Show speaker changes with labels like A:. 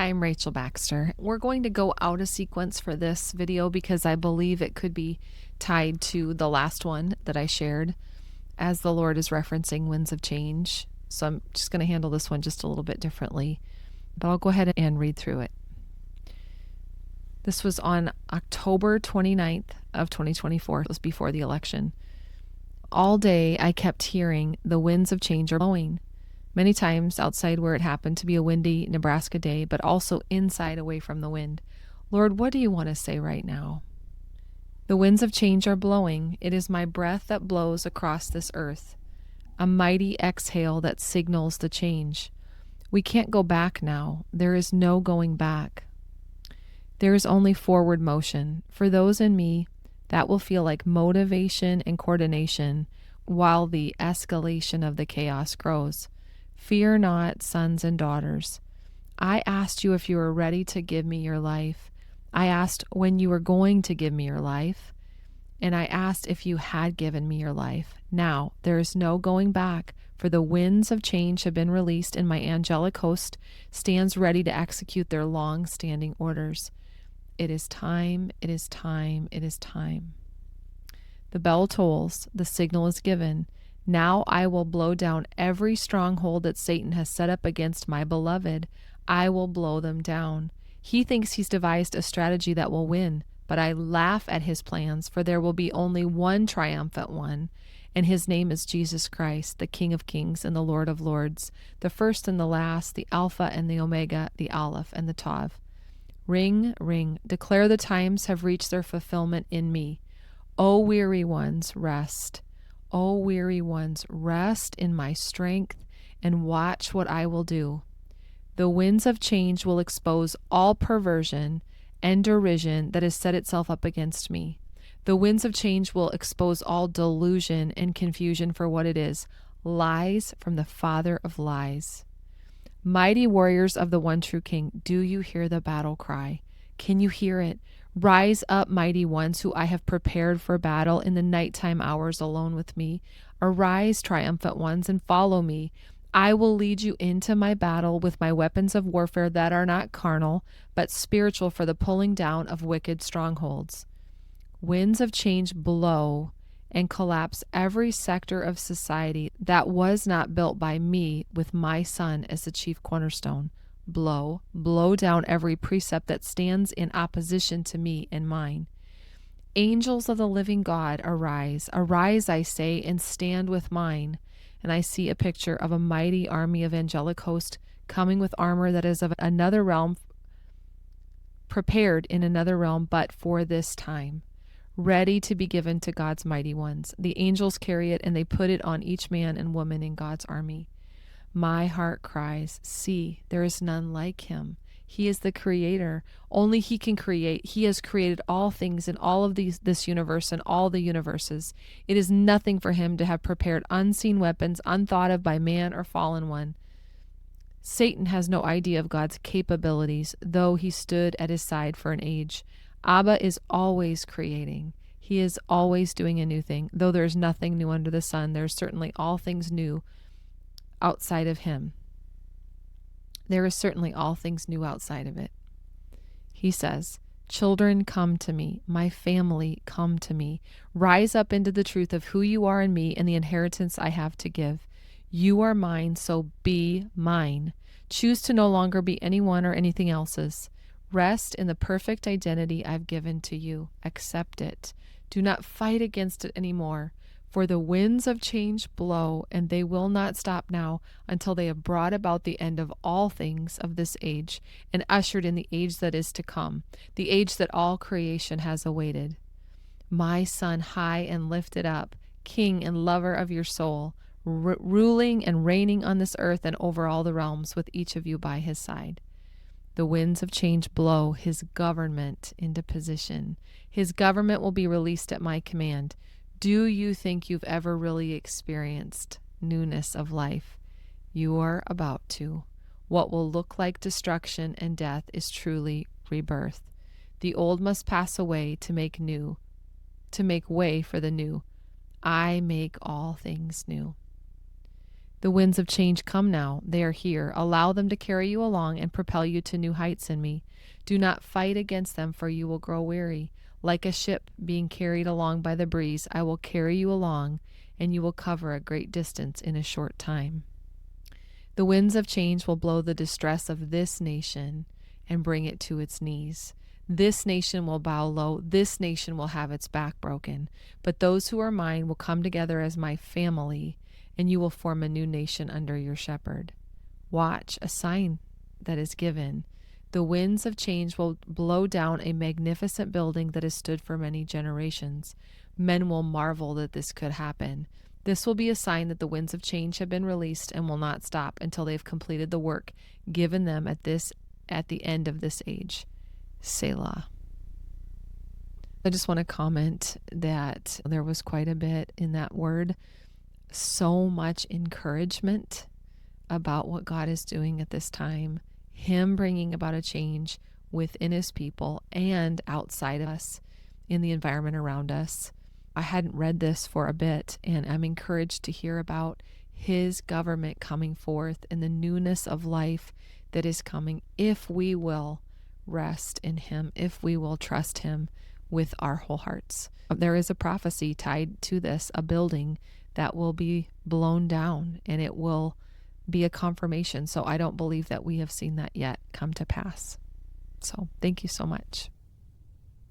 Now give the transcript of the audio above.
A: Hi, I'm Rachel Baxter. We're going to go out of sequence for this video because I believe it could be tied to the last one that I shared as the Lord is referencing winds of change. So I'm just going to handle this one just a little bit differently, but I'll go ahead and read through it. This was on October 29th of 2024. It was before the election. All day I kept hearing the winds of change are blowing. Many times outside where it happened to be a windy Nebraska day, but also inside away from the wind. Lord, what do you want to say right now? The winds of change are blowing. It is my breath that blows across this earth. A mighty exhale that signals the change. We can't go back now. There is no going back. There is only forward motion. For those in me, that will feel like motivation and coordination while the escalation of the chaos grows. Fear not, sons and daughters. I asked you if you were ready to give me your life. I asked when you were going to give me your life. And I asked if you had given me your life. Now, there is no going back, for the winds of change have been released, and my angelic host stands ready to execute their long-standing orders. It is time, it is time, it is time. The bell tolls, the signal is given. Now I will blow down every stronghold that Satan has set up against my beloved. I will blow them down. He thinks he's devised a strategy that will win, but I laugh at his plans, for there will be only one triumphant one, and his name is Jesus Christ, the King of Kings and the Lord of Lords, the first and the last, the Alpha and the Omega, the Aleph and the Tav. Ring, ring, declare the times have reached their fulfillment in me. O weary ones, rest. O weary ones, rest in my strength and watch what I will do. The winds of change will expose all perversion and derision that has set itself up against me. The winds of change will expose all delusion and confusion for what it is, lies from the father of lies. Mighty warriors of the one true King, do you hear the battle cry? Can you hear it? Rise up, mighty ones who I have prepared for battle in the nighttime hours alone with me. Arise, triumphant ones, and follow me. I will lead you into my battle with my weapons of warfare that are not carnal, but spiritual for the pulling down of wicked strongholds. Winds of change blow and collapse every sector of society that was not built by me with my Son as the chief cornerstone. Blow down every precept that stands in opposition to me and mine. Angels of the living God, arise. Arise, I say, and stand with mine. And I see a picture of a mighty army of angelic hosts coming with armor that is of another realm, prepared in another realm, but for this time, ready to be given to God's mighty ones. The angels carry it, and they put it on each man and woman in God's army. My heart cries, see, there is none like him. He is the creator. Only he can create. He has created all things in all of this universe and all the universes. It is nothing for him to have prepared unseen weapons unthought of by man or fallen one. Satan has no idea of God's capabilities, though he stood at his side for an age. Abba is always creating. He is always doing a new thing. Though there is nothing new under the sun, there is certainly all things new outside of him. There is certainly all things new outside of it. He says, children, come to me. My family, come to me. Rise up into the truth of who you are in me and the inheritance I have to give. You are mine, so be mine. Choose to no longer be anyone or anything else's. Rest in the perfect identity I've given to you. Accept it. Do not fight against it anymore. For the winds of change blow, and they will not stop now until they have brought about the end of all things of this age and ushered in the age that is to come, the age that all creation has awaited. My Son, high and lifted up, King and lover of your soul, ruling and reigning on this earth and over all the realms, with each of you by his side. The winds of change blow his government into position. His government will be released at my command. Do you think you've ever really experienced newness of life? You are about to. What will look like destruction and death is truly rebirth. The old must pass away to make way for the new. I make all things new. The winds of change come now. They are here. Allow them to carry you along and propel you to new heights in me. Do not fight against them, for you will grow weary. Like a ship being carried along by the breeze, I will carry you along, and you will cover a great distance in a short time. The winds of change will blow the distress of this nation and bring it to its knees. This nation will bow low. This nation will have its back broken. But those who are mine will come together as my family, and you will form a new nation under your shepherd. Watch, a sign that is given. The winds of change will blow down a magnificent building that has stood for many generations. Men will marvel that this could happen. This will be a sign that the winds of change have been released and will not stop until they have completed the work given them at the end of this age. Selah. I just want to comment that there was quite a bit in that word. So much encouragement about what God is doing at this time. Him bringing about a change within his people and outside of us in the environment around us. I hadn't read this for a bit, and I'm encouraged to hear about his government coming forth and the newness of life that is coming if we will rest in him, if we will trust him with our whole hearts. There is a prophecy tied to this, a building that will be blown down, and it will be a confirmation. So I don't believe that we have seen that yet come to pass. So thank you so much.